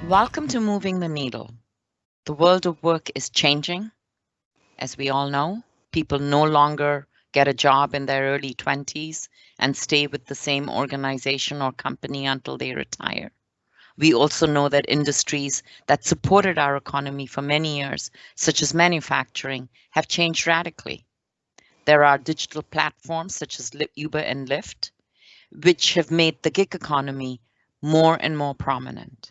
Welcome to Moving the Needle. The world of work is changing, as we all know. People no longer get a job in their early 20s and stay with the same organization or company until they retire. We also know that industries that supported our economy for many years, such as manufacturing, have changed radically. There are digital platforms such as Uber and Lyft, which have made the gig economy more and more prominent.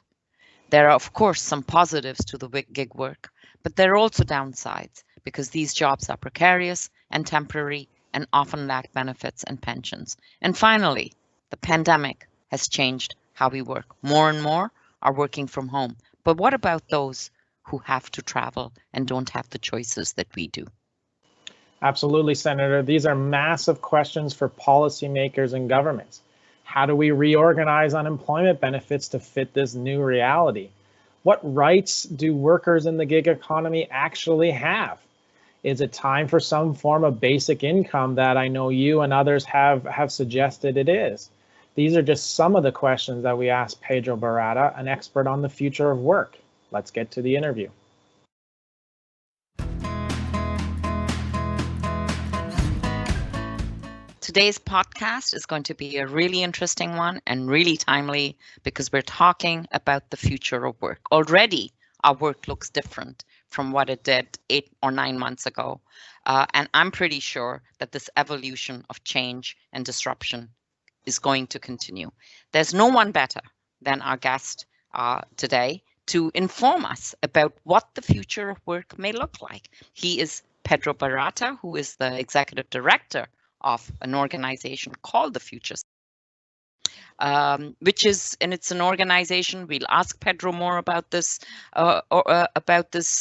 There are, of course, some positives to the gig work, but there are also downsides because these jobs are precarious and temporary and often lack benefits and pensions. And finally, the pandemic has changed how we work. More and more are working from home. But what about those who have to travel and don't have the choices that we do? Absolutely, Senator. These are massive questions for policymakers and governments. How do we reorganize unemployment benefits to fit this new reality? What rights do workers in the gig economy actually have? Is it time for some form of basic income that I know you and others have suggested it is? These are just some of the questions that we asked Pedro Barata, an expert on the future of work. Let's get to the interview. Today's podcast is going to be a really interesting one and really timely because we're talking about the future of work. Already, our work looks different from what it did 8 or 9 months ago. And I'm pretty sure that this evolution of change and disruption is going to continue. There's no one better than our guest today to inform us about what the future of work may look like. He is Pedro Barata, who is the executive director of an organization called the Future, it's an organization. We'll ask Pedro more about this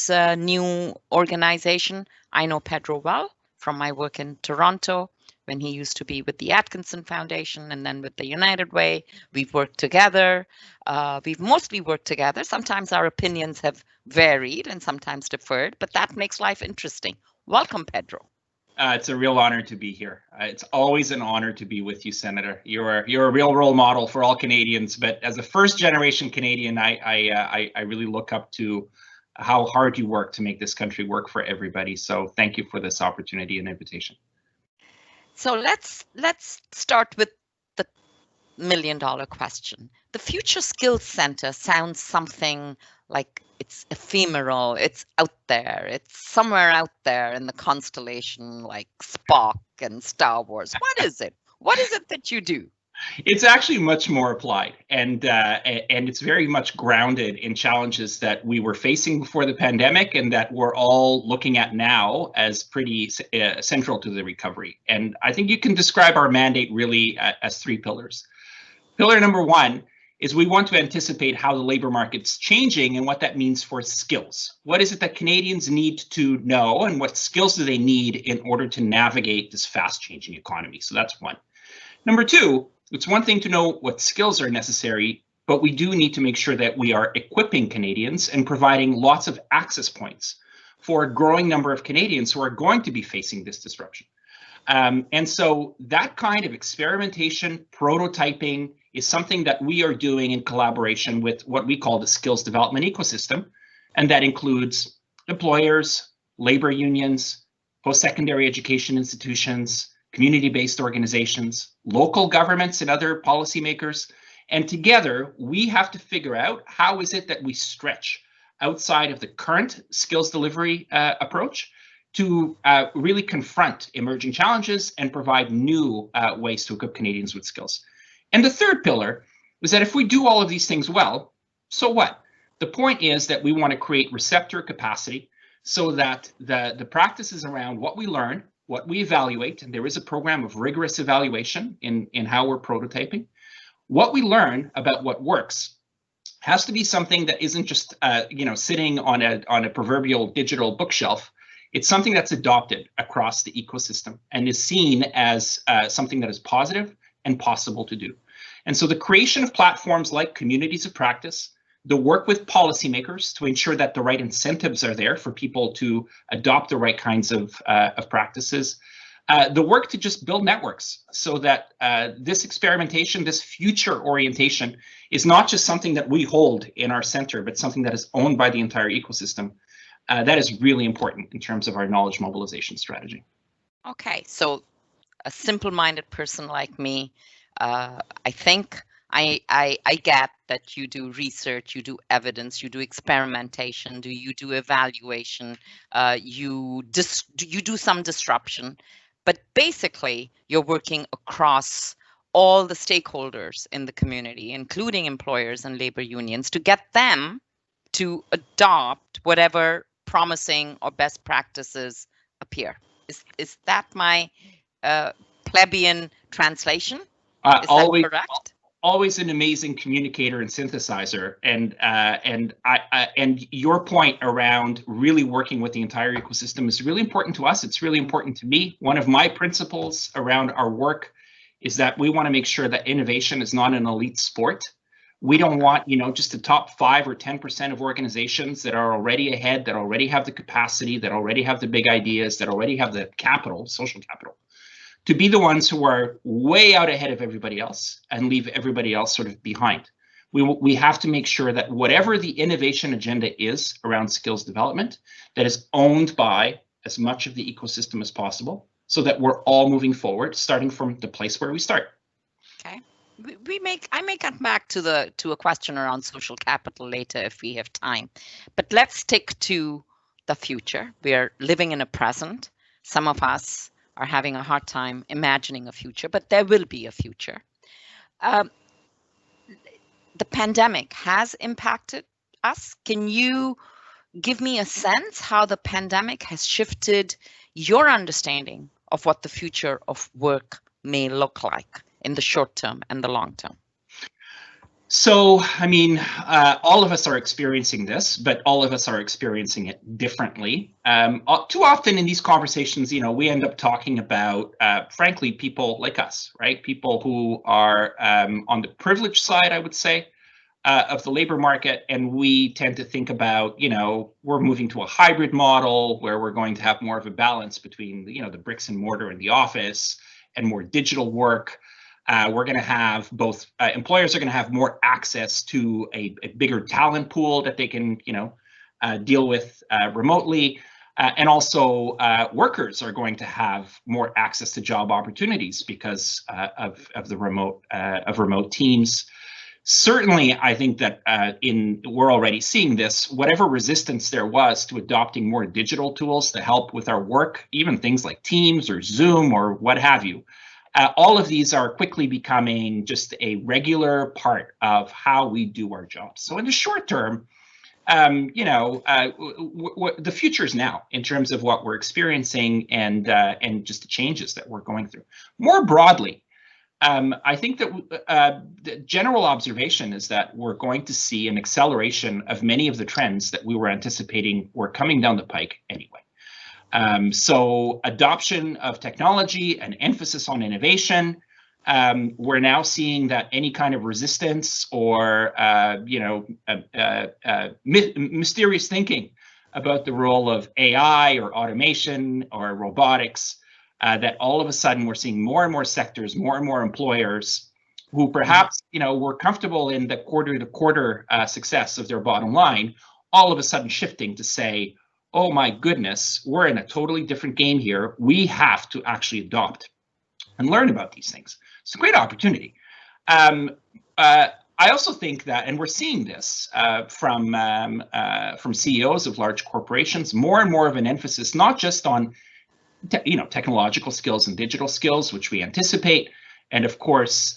new organization. I know Pedro well from my work in Toronto when he used to be with the Atkinson Foundation and then with the United Way. We've worked together. We've mostly worked together. Sometimes our opinions have varied and sometimes differed, but that makes life interesting. Welcome, Pedro. It's a real honor to be here. It's always an honor to be with you, Senator. You're a real role model for all Canadians. But as a first-generation Canadian, I really look up to how hard you work to make this country work for everybody. So thank you for this opportunity and invitation. So let's start with the million-dollar question. The Future Skills Center sounds something like it's ephemeral, it's out there, it's somewhere out there in the constellation like Spock and Star Wars. What is it? What is it that you do? It's actually much more applied, and it's very much grounded in challenges that we were facing before the pandemic and that we're all looking at now as pretty central to the recovery. And I think you can describe our mandate really as 3 pillars. Pillar number 1 is we want to anticipate how the labor market's changing and what that means for skills. What is it that Canadians need to know and what skills do they need in order to navigate this fast changing economy? So that's 1. Number 2, it's one thing to know what skills are necessary, but we do need to make sure that we are equipping Canadians and providing lots of access points for a growing number of Canadians who are going to be facing this disruption. And so that kind of experimentation, prototyping is something that we are doing in collaboration with what we call the skills development ecosystem. And that includes employers, labor unions, post-secondary education institutions, community-based organizations, local governments and other policymakers. And together, we have to figure out how is it that we stretch outside of the current skills delivery approach to really confront emerging challenges and provide new ways to equip Canadians with skills. And the third pillar is that if we do all of these things well, so what? The point is that we want to create receptor capacity so that the practices around what we learn, what we evaluate, and there is a program of rigorous evaluation in how we're prototyping, what we learn about what works has to be something that isn't just sitting on a proverbial digital bookshelf. It's something that's adopted across the ecosystem and is seen as something that is positive and possible to do. And so the creation of platforms like communities of practice, the work with policymakers to ensure that the right incentives are there for people to adopt the right kinds of practices, The work to just build networks so that this experimentation, this future orientation is not just something that we hold in our center, but something that is owned by the entire ecosystem. That is really important in terms of our knowledge mobilization strategy. Okay, so a simple-minded person like me, I think I get that you do research, you do evidence, you do experimentation, you do evaluation, you do some disruption, but basically you're working across all the stakeholders in the community, including employers and labor unions, to get them to adopt whatever promising or best practices appear. Is that my plebeian translation? Is that correct? Always an amazing communicator and synthesizer, and your point around really working with the entire ecosystem is really important to us. It's really important to me. One of my principles around our work is that we want to make sure that innovation is not an elite sport. We don't want, just the top 5 or 10% of organizations that are already ahead, that already have the capacity, that already have the big ideas, that already have the capital, social capital, to be the ones who are way out ahead of everybody else and leave everybody else sort of behind. We have to make sure that whatever the innovation agenda is around skills development, that is owned by as much of the ecosystem as possible, so that we're all moving forward, starting from the place where we start. Okay. I may come back to a question around social capital later if we have time, but let's stick to the future. We are living in a present. Some of us are having a hard time imagining a future, but there will be a future. The pandemic has impacted us. Can you give me a sense how the pandemic has shifted your understanding of what the future of work may look like in the short term and the long term? So, all of us are experiencing this, but all of us are experiencing it differently. Too often in these conversations, we end up talking about, frankly, people like us, right? People who are on the privileged side, I would say, of the labor market. And we tend to think about, we're moving to a hybrid model where we're going to have more of a balance between, the bricks and mortar in the office and more digital work. We're going to have both employers are going to have more access to a bigger talent pool that they can, deal with remotely. And also workers are going to have more access to job opportunities because of the remote teams. Certainly, I think that we're already seeing this. Whatever resistance there was to adopting more digital tools to help with our work, even things like Teams or Zoom or what have you, all of these are quickly becoming just a regular part of how we do our jobs. So in the short term, the future is now in terms of what we're experiencing and just the changes that we're going through. More broadly, I think that the general observation is that we're going to see an acceleration of many of the trends that we were anticipating were coming down the pike anyway. So adoption of technology and emphasis on innovation. We're now seeing that any kind of resistance or mysterious thinking about the role of AI or automation or robotics, that all of a sudden we're seeing more and more sectors, more and more employers who perhaps were comfortable in the quarter-to-quarter success of their bottom line, all of a sudden shifting to say, oh my goodness, we're in a totally different game here. We have to actually adopt and learn about these things. It's a great opportunity. I also think that, and we're seeing this from CEOs of large corporations, more and more of an emphasis, not just on technological skills and digital skills, which we anticipate, and of course,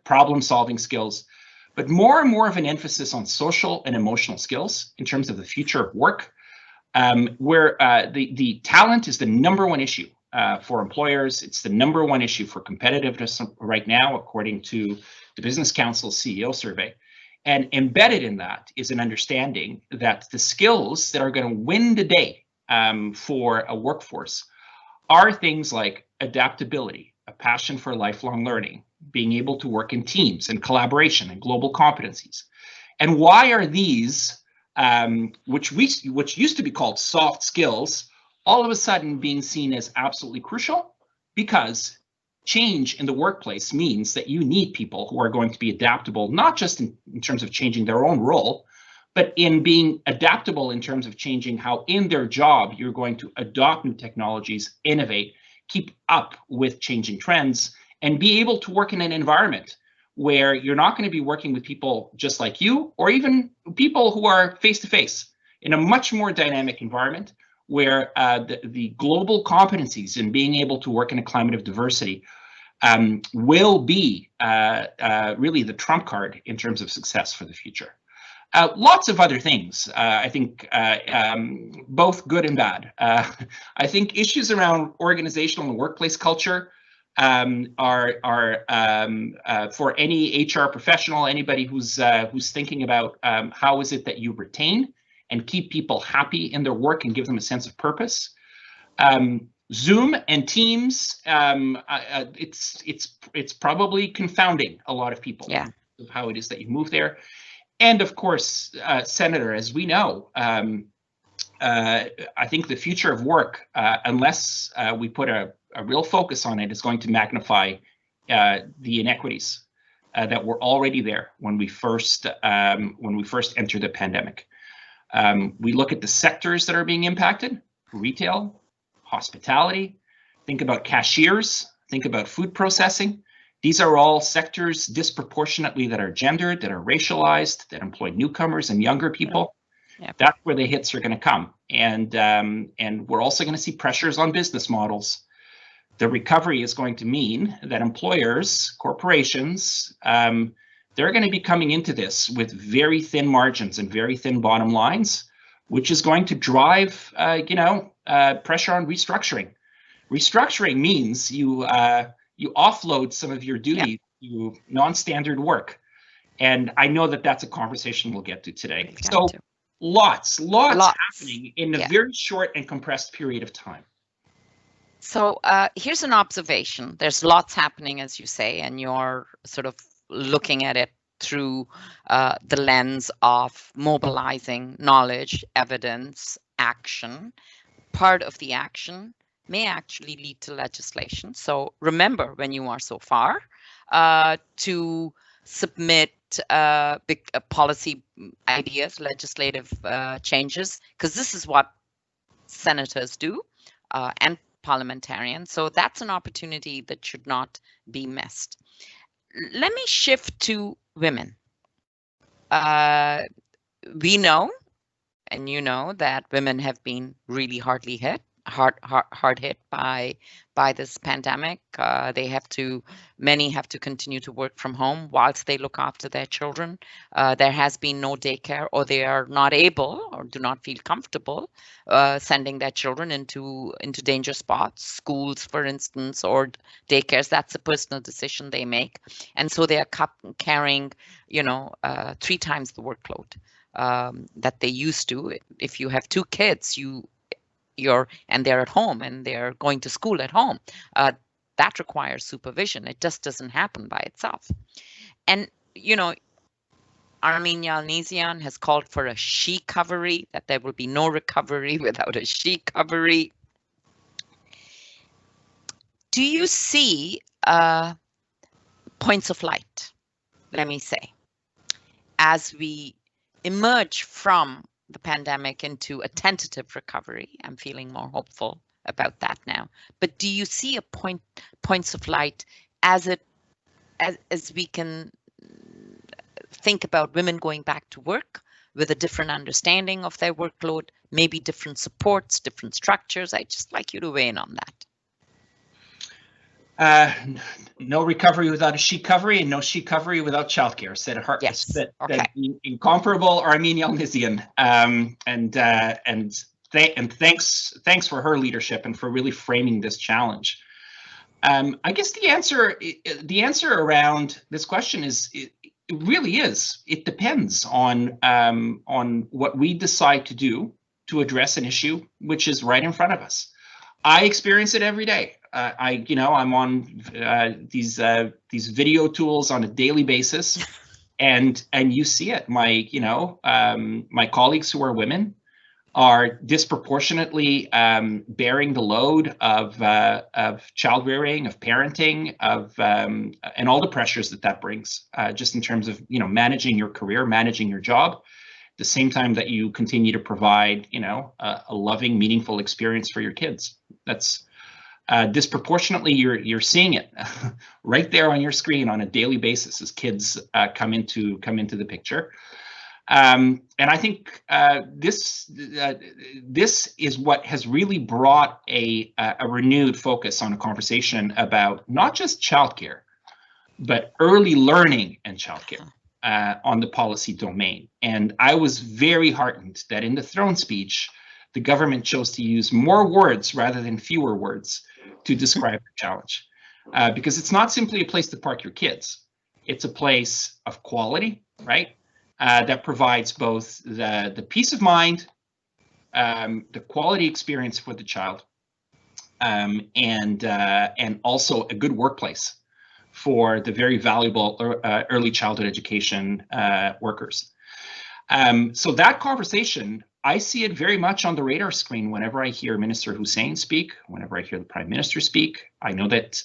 problem-solving skills, but more and more of an emphasis on social and emotional skills in terms of the future of work, where the talent is the #1 issue for employers. It's the #1 issue for competitiveness right now, according to the Business Council's CEO survey. And embedded in that is an understanding that the skills that are going to win the day for a workforce are things like adaptability, a passion for lifelong learning, being able to work in teams and collaboration and global competencies. And why are these, which used to be called soft skills, all of a sudden being seen as absolutely crucial, because change in the workplace means that you need people who are going to be adaptable, not just in terms of changing their own role, but in being adaptable in terms of changing how in their job you're going to adopt new technologies, innovate, keep up with changing trends, and be able to work in an environment where you're not going to be working with people just like you, or even people who are face-to-face, in a much more dynamic environment where the global competencies in being able to work in a climate of diversity will be really the trump card in terms of success for the future. Lots of other things, I think, both good and bad. I think issues around organizational and workplace culture are for any HR professional, anybody who's thinking about how is it that you retain and keep people happy in their work and give them a sense of purpose. Zoom and Teams, it's probably confounding a lot of people. Yeah. Of how it is that you move there. And of course, Senator, as we know, I think the future of work, unless we put a real focus on it, is going to magnify the inequities that were already there when we first entered the pandemic. We look at the sectors that are being impacted: retail, hospitality. Think about cashiers. Think about food processing. These are all sectors disproportionately that are gendered, that are racialized, that employ newcomers and younger people. Yep. That's where the hits are going to come. And we're also going to see pressures on business models. The recovery is going to mean that employers, corporations, they're going to be coming into this with very thin margins and very thin bottom lines, which is going to drive, pressure on restructuring. Restructuring means you offload some of your duty to non-standard work. And I know that that's a conversation we'll get to today. So lots happening in a very short and compressed period of time. So here's an observation. There's lots happening, as you say, and you're sort of looking at it through the lens of mobilizing knowledge, evidence, action. Part of the action may actually lead to legislation. So remember, when you are so far, to submit big policy ideas, legislative changes, because this is what senators do and parliamentarians. So that's an opportunity that should not be missed. Let me shift to women. We know, and you know, that women have been really hard hit by this pandemic. Many have to continue to work from home whilst they look after their children. There has been no daycare, or they are not able or do not feel comfortable sending their children into danger spots, schools, for instance, or daycares. That's a personal decision they make, and so they are carrying, 3 times the workload that they used to. If you have 2 kids, and they're at home and they're going to school at home, that requires supervision. It just doesn't happen by itself. And, Armin Yalnizyan has called for a she-covery, that there will be no recovery without a she-covery. Do you see points of light, let me say, as we emerge from the pandemic into a tentative recovery? I'm feeling more hopeful about that now. But do you see points of light as we can think about women going back to work with a different understanding of their workload, maybe different supports, different structures? I'd just like you to weigh in on that. No recovery without a she-covery, and no she-covery without childcare. Said it yes. that Okay. Incomparable Armin Yalnizyan. And thanks for her leadership and for really framing this challenge. I guess the answer around this question is it really is. It depends on what we decide to do to address an issue which is right in front of us. I experience it every day. I'm on these video tools on a daily basis, and you see it. My colleagues who are women are disproportionately bearing the load of child rearing, of parenting, and all the pressures that brings, just in terms of managing your career, managing your job, at the same time that you continue to provide a loving, meaningful experience for your kids. That's disproportionately you're seeing it right there on your screen on a daily basis as kids come into the picture. And I think this is what has really brought a renewed focus on a conversation about not just childcare, but early learning and childcare on the policy domain. And I was very heartened that in the throne speech, the government chose to use more words rather than fewer words to describe the challenge, because it's not simply a place to park your kids. It's a place of quality, right? That provides both the peace of mind, the quality experience for the child, and also a good workplace for the very valuable early childhood education workers. So that conversation, I see it very much on the radar screen whenever I hear Minister Hussein speak, whenever I hear the Prime Minister speak. I know that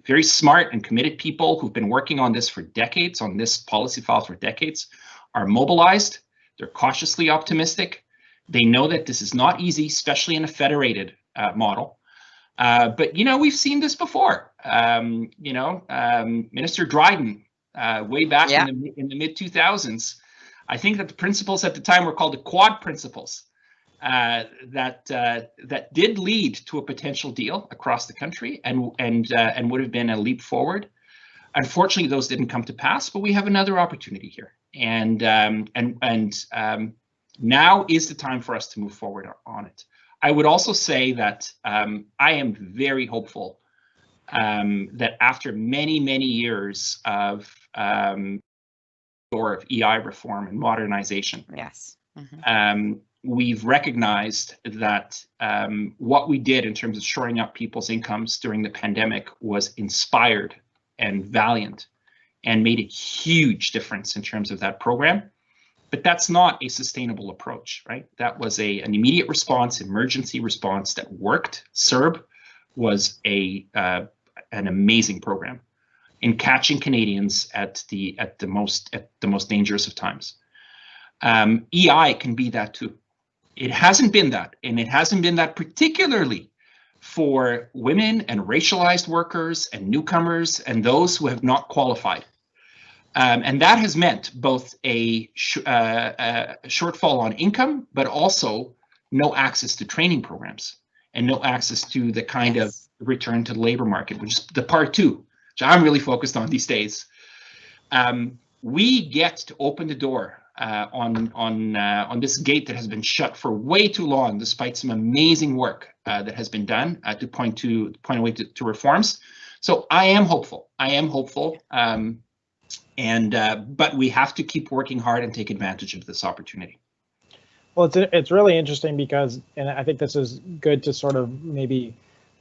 very smart and committed people who've been working on this for decades, on this policy file for decades, are mobilized. They're cautiously optimistic. They know that this is not easy, especially in a federated model. But we've seen this before. Minister Dryden, way back in the mid 2000s. I think that the principles at the time were called the Quad Principles, that did lead to a potential deal across the country and would have been a leap forward. Unfortunately, those didn't come to pass, but we have another opportunity here, and now is the time for us to move forward on it. I would also say that I am very hopeful that after many years of EI reform and modernization, yes, we've recognized that what we did in terms of shoring up people's incomes during the pandemic was inspired and valiant and made a huge difference in terms of that program. But that's not a sustainable approach, right? That was an immediate response, emergency response that worked. CERB was an amazing program in catching Canadians at the most dangerous of times. EI can be that too. It hasn't been that, and it hasn't been that particularly for women and racialized workers and newcomers and those who have not qualified. And that has meant both a shortfall on income, but also no access to training programs and no access to the kind of return to the labor market, which is the part two, which I'm really focused on these days. We get to open the door on this gate that has been shut for way too long, despite some amazing work that has been done to point away to reforms. So I am hopeful. But we have to keep working hard and take advantage of this opportunity. Well, it's really interesting because, and I think this is good to sort of maybe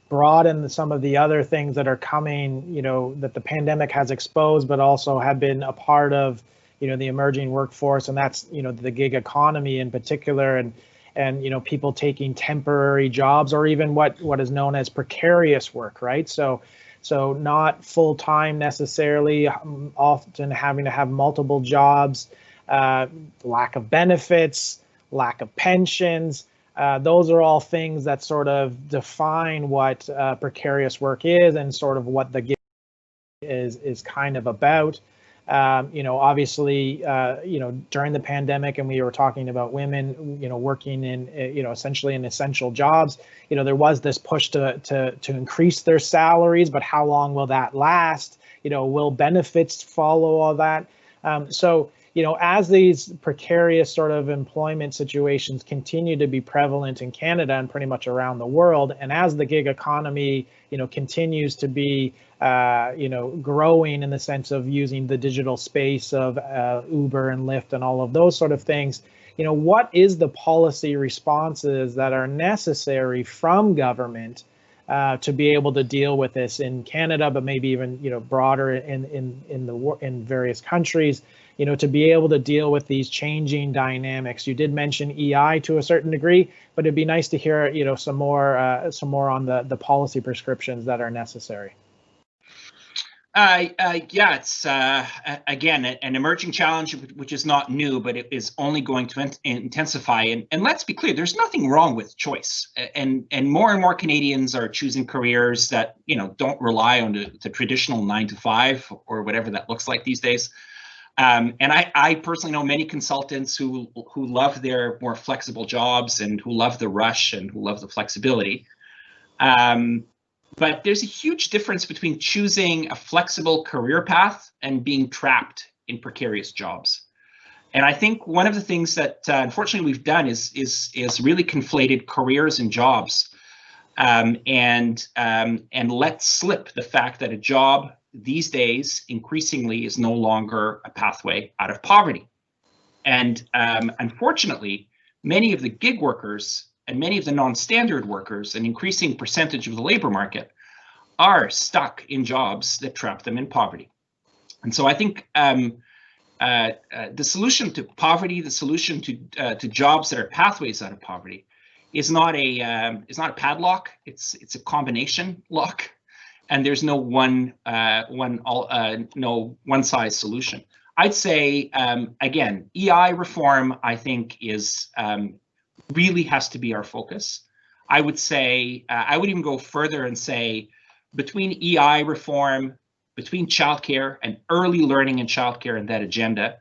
broaden some of the other things that are coming, that the pandemic has exposed, but also have been a part of, the emerging workforce, and that's, the gig economy in particular, and people taking temporary jobs or even what is known as precarious work, right? So not full-time necessarily, often having to have multiple jobs, lack of benefits, lack of pensions. Those are all things that sort of define what precarious work is and sort of what the gig is kind of about. Obviously, during the pandemic, and we were talking about women, working in, essentially in essential jobs, there was this push to increase their salaries, but how long will that last? Will benefits follow all that? So, as these precarious sort of employment situations continue to be prevalent in Canada and pretty much around the world, and as the gig economy, continues to be, growing in the sense of using the digital space of Uber and Lyft and all of those sort of things, what is the policy responses that are necessary from government to be able to deal with this in Canada, but maybe even broader in various countries, to be able to deal with these changing dynamics. You did mention EI to a certain degree, but it'd be nice to hear, some more on the policy prescriptions that are necessary. Yeah, it's again an emerging challenge, which is not new, but it is only going to intensify. And let's be clear, there's nothing wrong with choice. And more Canadians are choosing careers that don't rely on the traditional 9 to 5 or whatever that looks like these days. And I personally know many consultants who love their more flexible jobs and who love the rush and who love the flexibility. But there's a huge difference between choosing a flexible career path and being trapped in precarious jobs. And I think one of the things that unfortunately we've done is really conflated careers and jobs, and let slip the fact that a job these days increasingly is no longer a pathway out of poverty. And unfortunately, many of the gig workers and many of the non-standard workers, an increasing percentage of the labor market, are stuck in jobs that trap them in poverty. And so I think the solution to poverty, the solution to jobs that are pathways out of poverty, is not a padlock. It's a combination lock, and there's no one size solution. I'd say again, EI reform, I think, is really has to be our focus. I would say, I would even go further and say, between EI reform, between childcare and early learning in childcare and that agenda,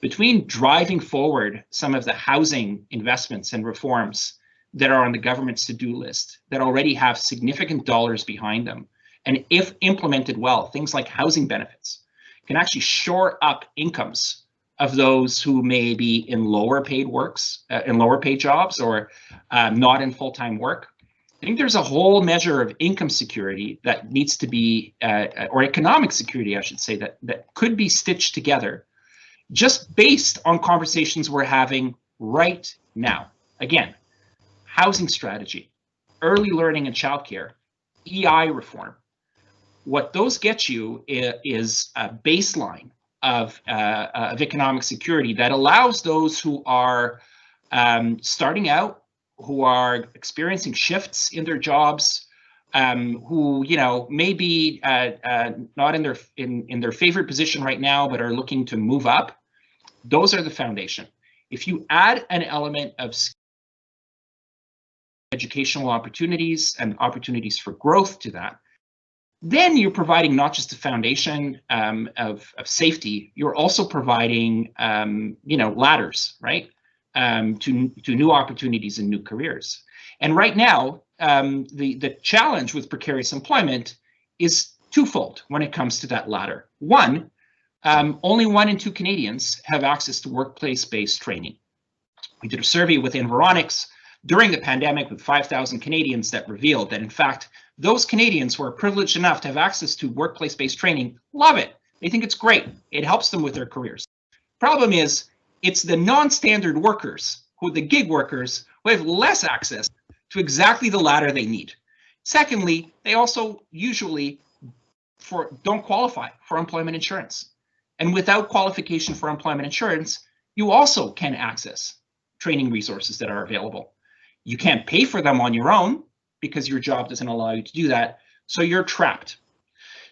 between driving forward some of the housing investments and reforms that are on the government's to-do list that already have significant dollars behind them, and if implemented well, things like housing benefits can actually shore up incomes of those who may be in lower paid jobs or not in full-time work. I think there's a whole measure of income security that needs to be, or economic security, I should say, that could be stitched together just based on conversations we're having right now. Again, housing strategy, early learning and childcare, EI reform. What those get you is a baseline of economic security that allows those who are starting out, who are experiencing shifts in their jobs, who may be not in their favorite position right now, but are looking to move up. Those are the foundation. If you add an element of educational opportunities and opportunities for growth to that, then you're providing not just a foundation of safety, you're also providing ladders, right, to new opportunities and new careers. And right now, the challenge with precarious employment is twofold when it comes to that ladder. One, only 1 in 2 Canadians have access to workplace-based training. We did a survey with Environics during the pandemic with 5,000 Canadians that revealed that, in fact, those Canadians who are privileged enough to have access to workplace-based training love it. They think it's great. It helps them with their careers. Problem is, it's the non-standard workers, the gig workers, who have less access to exactly the ladder they need. Secondly, they also usually don't qualify for employment insurance. And without qualification for employment insurance, you also can access training resources that are available. You can't pay for them on your own because your job doesn't allow you to do that, so you're trapped.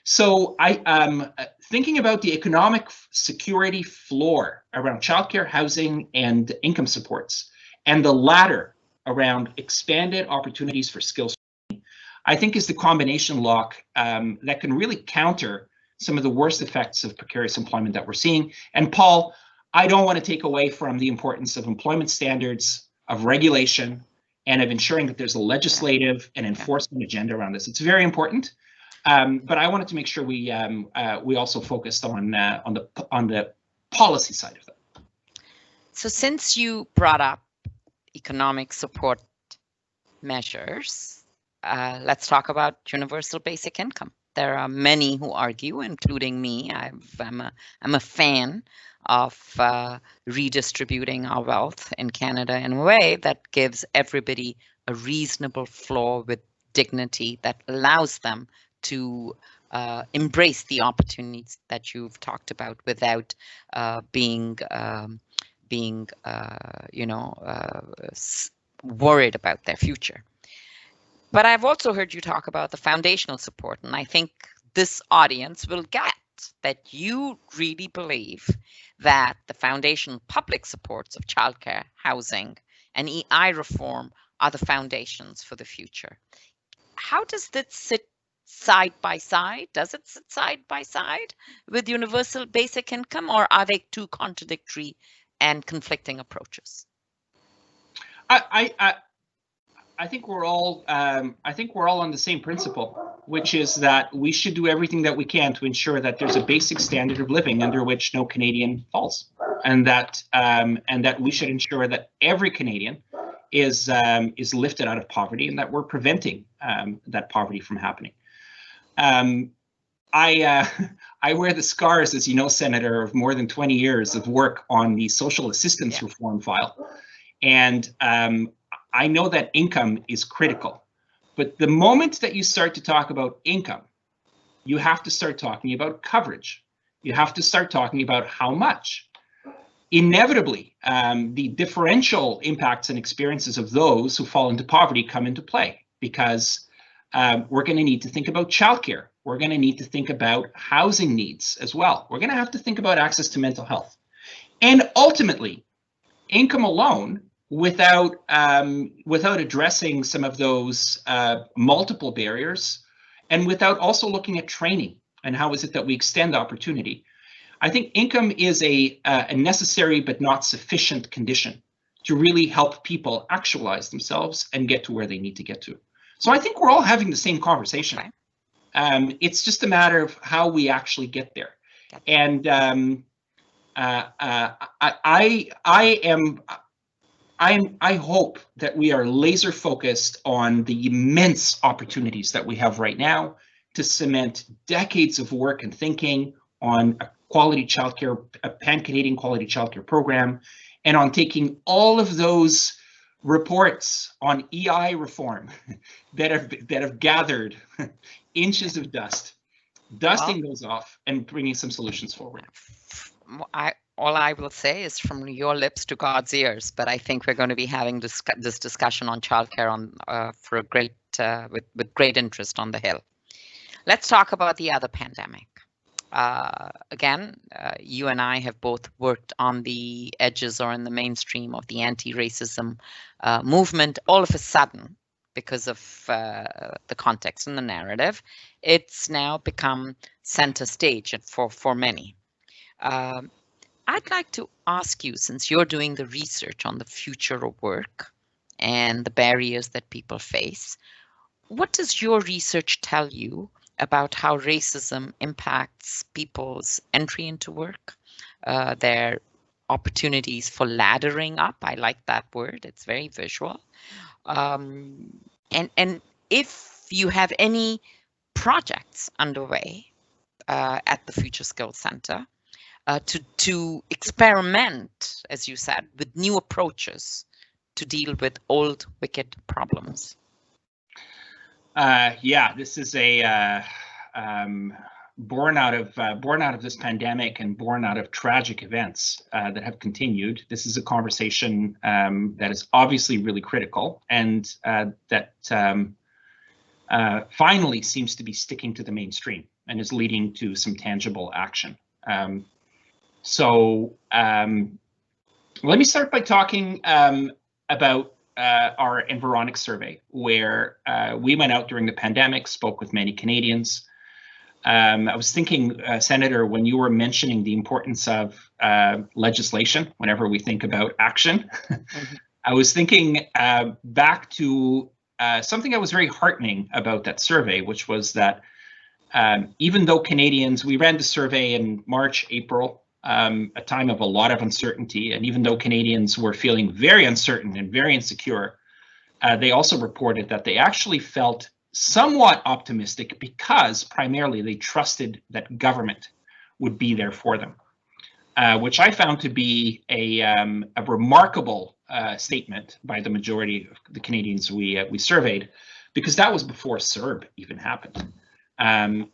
So I am thinking about the economic security floor around childcare, housing, and income supports, and the ladder around expanded opportunities for skills, I think is the combination lock that can really counter some of the worst effects of precarious employment that we're seeing. And Paul, I don't want to take away from the importance of employment standards, of regulation, and of ensuring that there's a legislative and enforcement agenda around this. It's very important, but I wanted to make sure we also focused on the policy side of that. So since you brought up economic support measures, let's talk about universal basic income. There are many who argue, including me. I'm a fan of redistributing our wealth in Canada in a way that gives everybody a reasonable floor with dignity that allows them to embrace the opportunities that you've talked about without being worried about their future. But I've also heard you talk about the foundational support, and I think this audience will get that you really believe that the foundational public supports of childcare, housing, and EI reform are the foundations for the future. How does that sit side by side? Does it sit side by side with universal basic income, or are they two contradictory and conflicting approaches? I think we're all on the same principle, which is that we should do everything that we can to ensure that there's a basic standard of living under which no Canadian falls, and that we should ensure that every Canadian is lifted out of poverty, and that we're preventing that poverty from happening. I wear the scars, as you know, Senator, of more than 20 years of work on the social assistance reform file, and I know that income is critical, but the moment that you start to talk about income, you have to start talking about coverage. You have to start talking about how much. Inevitably, the differential impacts and experiences of those who fall into poverty come into play, because we're going to need to think about childcare. We're going to need to think about housing needs as well. We're going to have to think about access to mental health. And ultimately, income alone, without addressing some of those multiple barriers, and without also looking at training and how is it that we extend opportunity, I think income is a necessary but not sufficient condition to really help people actualize themselves and get to where they need to get to. So I think we're all having the same conversation. It's just a matter of how we actually get there. And I hope that we are laser focused on the immense opportunities that we have right now to cement decades of work and thinking on a quality childcare, a pan-Canadian quality childcare program, and on taking all of those reports on EI reform that have gathered inches of dust, dusting those off and bringing some solutions forward. All I will say is from your lips to God's ears, but I think we're going to be having this discussion on childcare with great interest on the Hill. Let's talk about the other pandemic. Again, you and I have both worked on the edges or in the mainstream of the anti-racism movement. All of a sudden, because of the context and the narrative, it's now become center stage for many. I'd like to ask you, since you're doing the research on the future of work and the barriers that people face, what does your research tell you about how racism impacts people's entry into work, their opportunities for laddering up? I like that word. It's very visual. And if you have any projects underway at the Future Skills Center, to experiment, as you said, with new approaches to deal with old wicked problems. This is a born out of this pandemic and born out of tragic events that have continued. This is a conversation that is obviously really critical, and that finally seems to be sticking to the mainstream and is leading to some tangible action. So let me start by talking about our Environics survey, where we went out during the pandemic, spoke with many Canadians. I was thinking, Senator, when you were mentioning the importance of legislation, whenever we think about action, I was thinking back to something that was very heartening about that survey, which was that even though Canadians, we ran the survey in March, April, a time of a lot of uncertainty, and even though Canadians were feeling very uncertain and very insecure, they also reported that they actually felt somewhat optimistic because primarily they trusted that government would be there for them, which I found to be a remarkable statement by the majority of the Canadians we surveyed, because that was before CERB even happened. and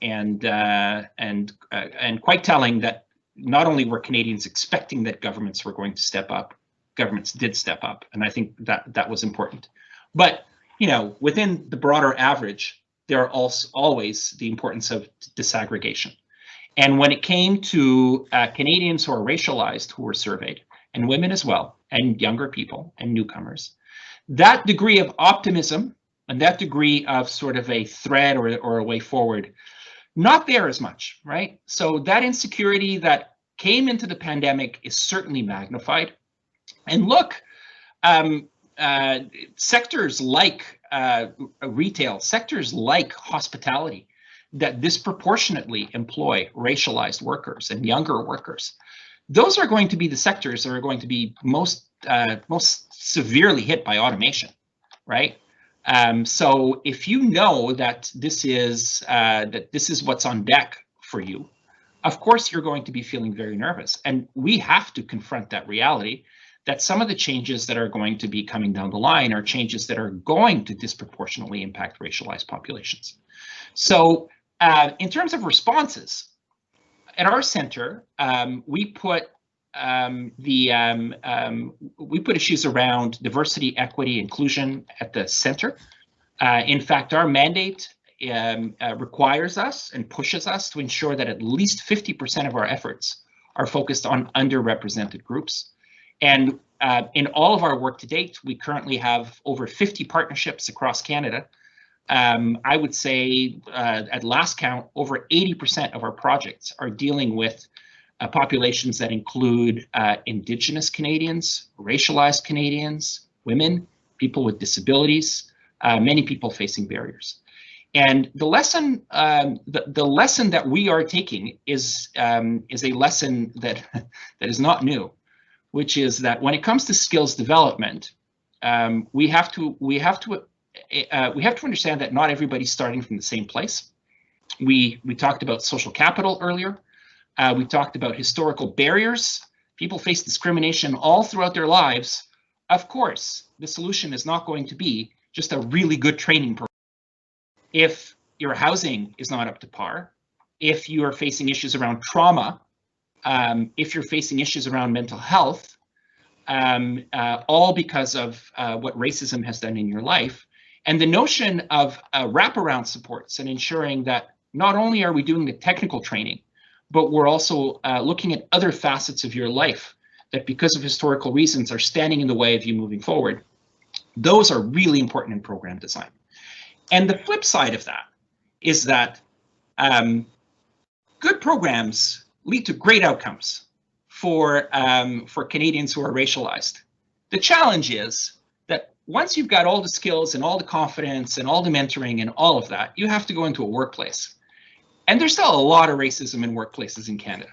quite telling that not only were Canadians expecting that governments were going to step up, governments did step up, and I think that was important. But within the broader average, there are also always the importance of disaggregation. And when it came to Canadians who are racialized who were surveyed, and women as well, and younger people and newcomers, that degree of optimism and that degree of sort of a thread or a way forward, not there as much, right? So that insecurity that came into the pandemic is certainly magnified. And look, sectors like retail, sectors like hospitality, that disproportionately employ racialized workers and younger workers, those are going to be the sectors that are going to be most severely hit by automation, right? So if you know that this is what's on deck for you, of course you're going to be feeling very nervous, and we have to confront that reality that some of the changes that are going to be coming down the line are changes that are going to disproportionately impact racialized populations. So in terms of responses, at our center, we put issues around diversity, equity, inclusion at the center. In fact, our mandate requires us and pushes us to ensure that at least 50% of our efforts are focused on underrepresented groups. And in all of our work to date, we currently have over 50 partnerships across Canada. I would say at last count, over 80% of our projects are dealing with populations that include Indigenous Canadians, racialized Canadians, women, people with disabilities, many people facing barriers. And the lesson that we are taking is a lesson that is not new, which is that when it comes to skills development, we have to understand that not everybody's starting from the same place. We talked about social capital earlier. We talked about historical barriers. People face discrimination all throughout their lives. Of course, the solution is not going to be just a really good training program. If your housing is not up to par, if you are facing issues around trauma, if you're facing issues around mental health, all because of what racism has done in your life, and the notion of wraparound supports and ensuring that not only are we doing the technical training, but we're also looking at other facets of your life that because of historical reasons are standing in the way of you moving forward. Those are really important in program design. And the flip side of that is that good programs lead to great outcomes for Canadians who are racialized. The challenge is that once you've got all the skills and all the confidence and all the mentoring and all of that, you have to go into a workplace. And there's still a lot of racism in workplaces in Canada.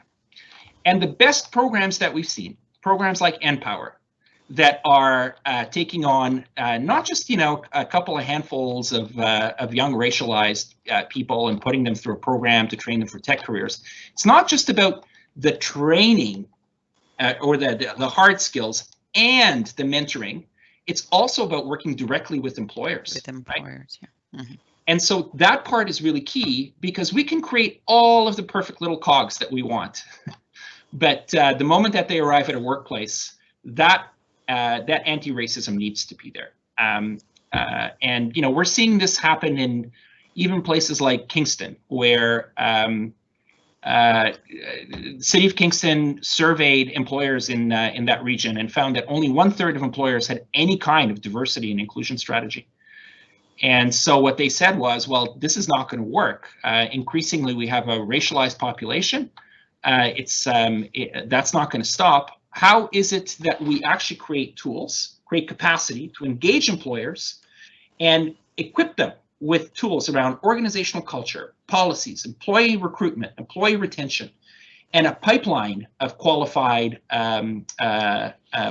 And the best programs that we've seen, programs like NPower, that are taking on not just a couple of handfuls of young racialized people and putting them through a program to train them for tech careers. It's not just about the training or the hard skills and the mentoring. It's also about working directly with employers. With employers, right? Yeah. Mm-hmm. And so that part is really key because we can create all of the perfect little cogs that we want, but the moment that they arrive at a workplace, that anti-racism needs to be there. And we're seeing this happen in even places like Kingston, where the City of Kingston surveyed employers in that region and found that only 1/3 of employers had any kind of diversity and inclusion strategy. And so what they said was, well, this is not going to work. Increasingly, we have a racialized population. That's not going to stop. How is it that we actually create tools, create capacity to engage employers and equip them with tools around organizational culture, policies, employee recruitment, employee retention, and a pipeline of qualified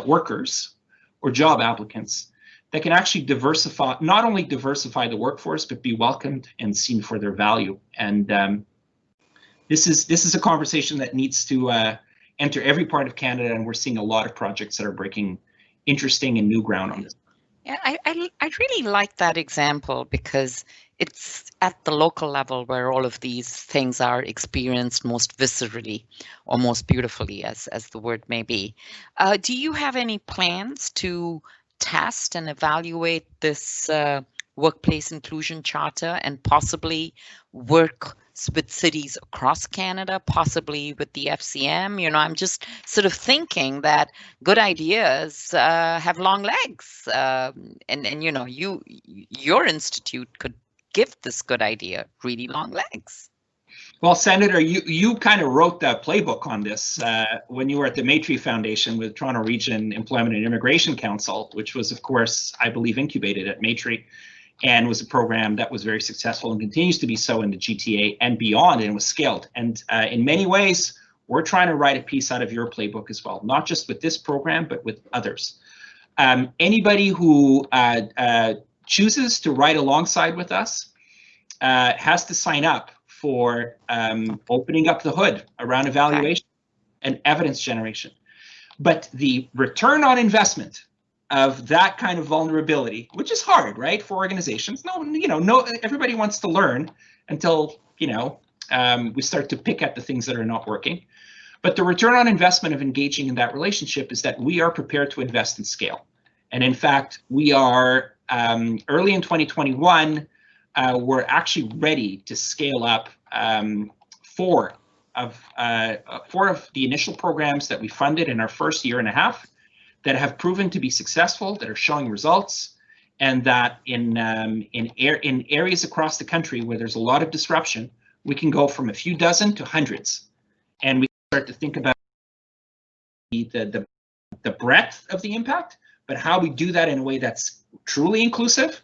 workers or job applicants that can actually diversify, not only diversify the workforce, but be welcomed and seen for their value. And this is a conversation that needs to enter every part of Canada, and we're seeing a lot of projects that are breaking interesting and new ground on this. Yeah, I really like that example because it's at the local level where all of these things are experienced most viscerally or most beautifully, as the word may be. Do you have any plans to test and evaluate this workplace inclusion charter and possibly work with cities across Canada, possibly with the FCM? You know, I'm just sort of thinking that good ideas have long legs, and you know, your institute could give this good idea really long legs. Well, Senator, you kind of wrote the playbook on this when you were at the Maitrey Foundation with Toronto Region Employment and Immigration Council, which was, of course, I believe, incubated at Maitrey, and was a program that was very successful and continues to be so in the GTA and beyond, and was scaled. And in many ways, we're trying to write a piece out of your playbook as well, not just with this program, but with others. Anybody who chooses to write alongside with us has to sign up for opening up the hood around evaluation and evidence generation. But the return on investment of that kind of vulnerability, which is hard, right, for organizations. No, everybody wants to learn until, we start to pick at the things that are not working. But the return on investment of engaging in that relationship is that we are prepared to invest in scale. And in fact, we are early in 2021, we're actually ready to scale up four of the initial programs that we funded in our first year and a half that have proven to be successful, that are showing results, and that in areas across the country where there's a lot of disruption, we can go from a few dozen to hundreds, and we start to think about the breadth of the impact, but how we do that in a way that's truly inclusive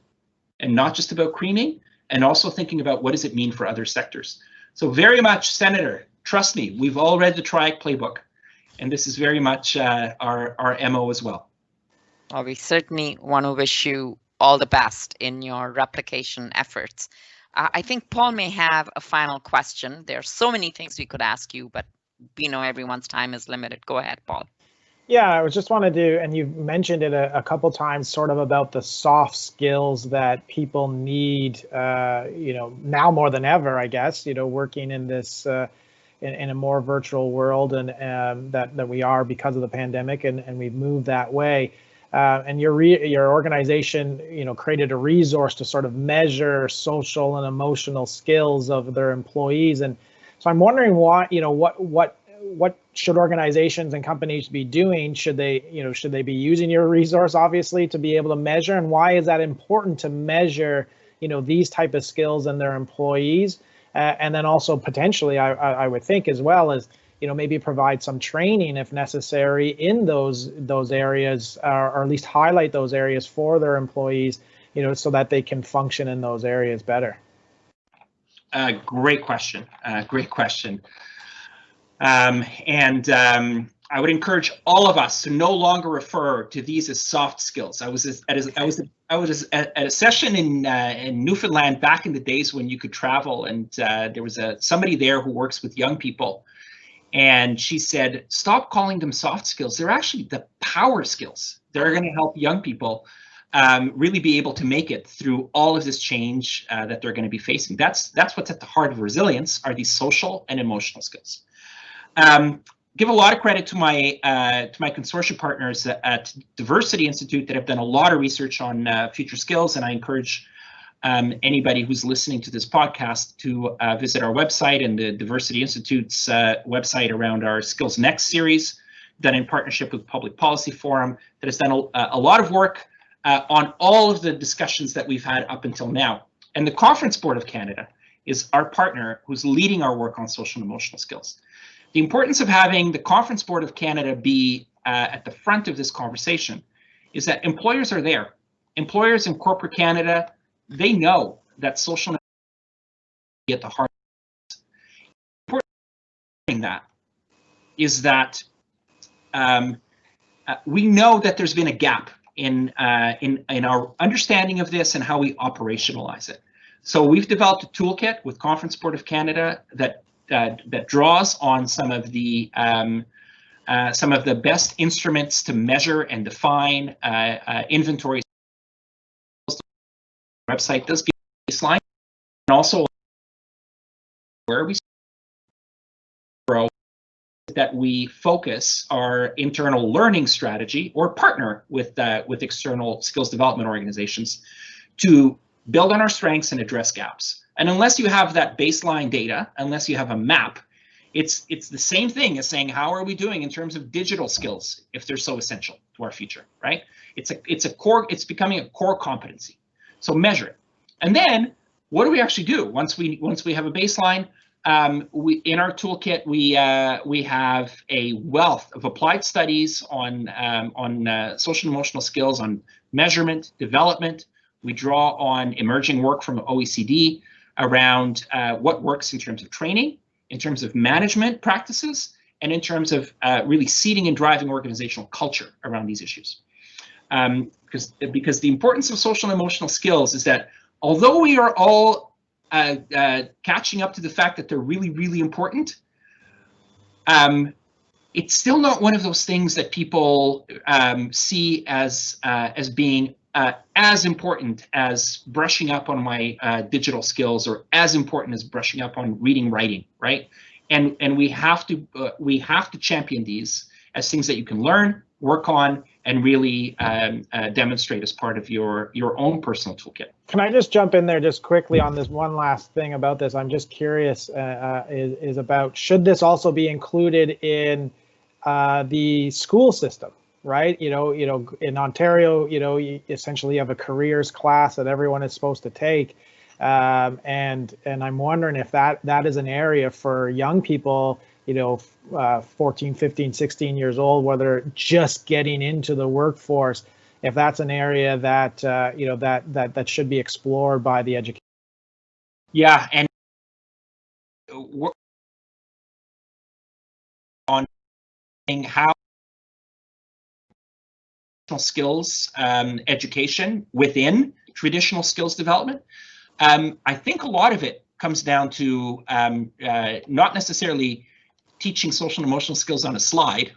and not just about creaming, and also thinking about what does it mean for other sectors. So very much, Senator, trust me, we've all read the TRIAC playbook, and this is very much our MO as well. Well, we certainly want to wish you all the best in your replication efforts. I think Paul may have a final question. There are so many things we could ask you, but we know everyone's time is limited. Go ahead, Paul. Yeah, I just wanted to, and you've mentioned it a couple times, sort of about the soft skills that people need, now more than ever, I guess, working in this, in a more virtual world, and that we are because of the pandemic, and we've moved that way. And your organization, created a resource to sort of measure social and emotional skills of their employees. And so I'm wondering what should organizations and companies be doing? Should they be using your resource, obviously, to be able to measure? And why is that important to measure, these type of skills in their employees? And then also potentially, I would think as well as, maybe provide some training if necessary in those areas, or at least highlight those areas for their employees, so that they can function in those areas better. Great question. Great question. I would encourage all of us to no longer refer to these as soft skills. I was at a session in Newfoundland back in the days when you could travel, and there was somebody there who works with young people, and she said, "Stop calling them soft skills. They're actually the power skills. They're going to help young people really be able to make it through all of this change that they're going to be facing. That's what's at the heart of resilience, are these social and emotional skills." Give a lot of credit to my consortium partners at Diversity Institute that have done a lot of research on future skills, and I encourage anybody who's listening to this podcast to visit our website and the Diversity Institute's website around our Skills Next series, done in partnership with Public Policy Forum, that has done a lot of work on all of the discussions that we've had up until now. And the Conference Board of Canada is our partner who's leading our work on social and emotional skills. The importance of having the Conference Board of Canada be at the front of this conversation is that employers are there. Employers in corporate Canada, they know that social at the heart of that is that we know that there's been a gap in our understanding of this and how we operationalize it. So we've developed a toolkit with Conference Board of Canada that draws on some of the best instruments to measure and define inventory website does give a baseline, and also where we grow, that we focus our internal learning strategy or partner with external skills development organizations to build on our strengths and address gaps. And unless you have that baseline data, unless you have a map, it's the same thing as saying, how are we doing in terms of digital skills if they're so essential to our future, right? It's becoming a core competency. So measure it. And then what do we actually do once we have a baseline? In our toolkit, we have a wealth of applied studies on social and emotional skills, on measurement, development. We draw on emerging work from OECD around what works in terms of training, in terms of management practices, and in terms of really seeding and driving organizational culture around these issues. Because the importance of social and emotional skills is that although we are all catching up to the fact that they're really, really important, it's still not one of those things that people see as being as important as brushing up on my digital skills, or as important as brushing up on reading, writing, right? And we have to champion these as things that you can learn, work on, and really demonstrate as part of your own personal toolkit. Can I just jump in there just quickly on this one last thing about this? I'm just curious is about, should this also be included in the school system, right? You know, in Ontario, you essentially have a careers class that everyone is supposed to take. And I'm wondering if that is an area for young people, 14, 15, 16 years old, whether just getting into the workforce, if that's an area that, that should be explored by the education. Yeah, and on how skills education within traditional skills development. I think a lot of it comes down to not necessarily teaching social and emotional skills on a slide,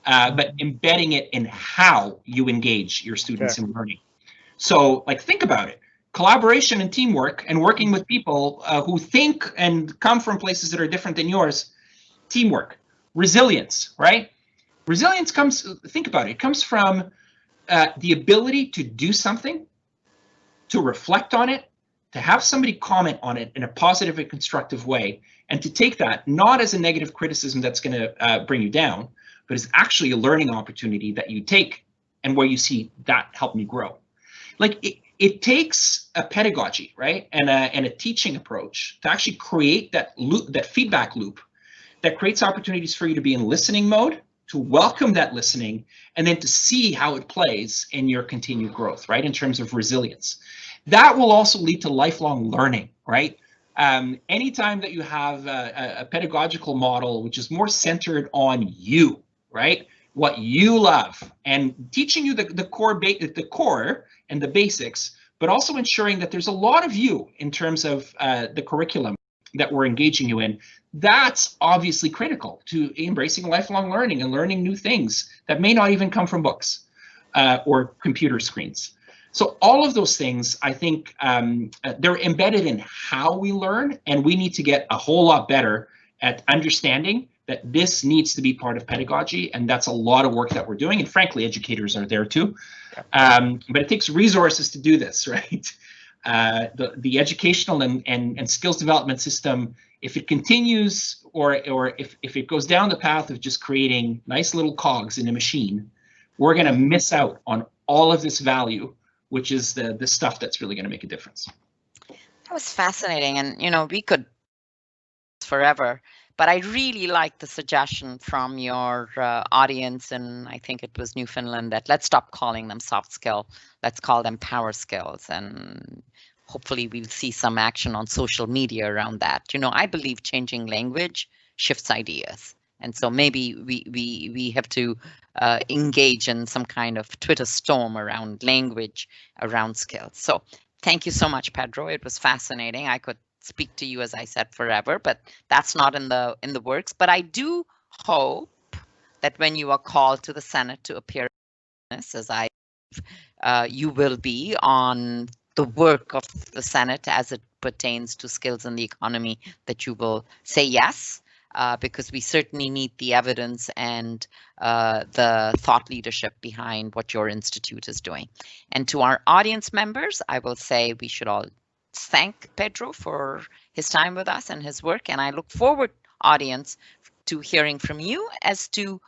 but embedding it in how you engage your students in learning. So, like, think about it. Collaboration and teamwork, and working with people who think and come from places that are different than yours. Teamwork. Resilience, right? Resilience comes, think about it, it comes from the ability to do something, to reflect on it, to have somebody comment on it in a positive and constructive way, and to take that not as a negative criticism that's going to bring you down, but as actually a learning opportunity that you take and where you see that help me grow. Like, it takes a pedagogy, right, and a teaching approach to actually create that loop, that feedback loop, that creates opportunities for you to be in listening mode, to welcome that listening, and then to see how it plays in your continued growth, right, in terms of resilience. That will also lead to lifelong learning, right? Anytime that you have a pedagogical model which is more centered on you, right, what you love, and teaching you the core and the basics, but also ensuring that there's a lot of you in terms of the curriculum that we're engaging you in, that's obviously critical to embracing lifelong learning and learning new things that may not even come from books or computer screens. So all of those things, I think, they're embedded in how we learn, and we need to get a whole lot better at understanding that this needs to be part of pedagogy, and that's a lot of work that we're doing, and frankly, educators are there too. But it takes resources to do this, right? The educational and skills development system, if it continues, or if it goes down the path of just creating nice little cogs in a machine, we're going to miss out on all of this value, which is the stuff that's really going to make a difference. That was fascinating, and we could forever, but I really like the suggestion from your audience, and I think it was Newfoundland, that let's stop calling them soft skill, let's call them power skills, and hopefully we'll see some action on social media around that. I believe changing language shifts ideas, and so maybe we have to engage in some kind of Twitter storm around language, around skills. So thank you so much, Pedro. It was fascinating. I could speak to you, as I said, forever, but that's not in the works. But I do hope that when you are called to the Senate to appear, as you will be on the work of the Senate as it pertains to skills in the economy, that you will say yes, because we certainly need the evidence and the thought leadership behind what your institute is doing. And to our audience members, I will say we should all thank Pedro for his time with us and his work. And I look forward, audience, to hearing from you as to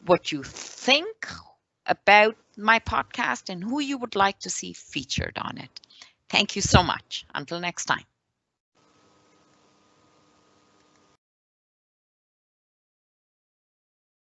what you think about my podcast and who you would like to see featured on it. Thank you so much. Until next time.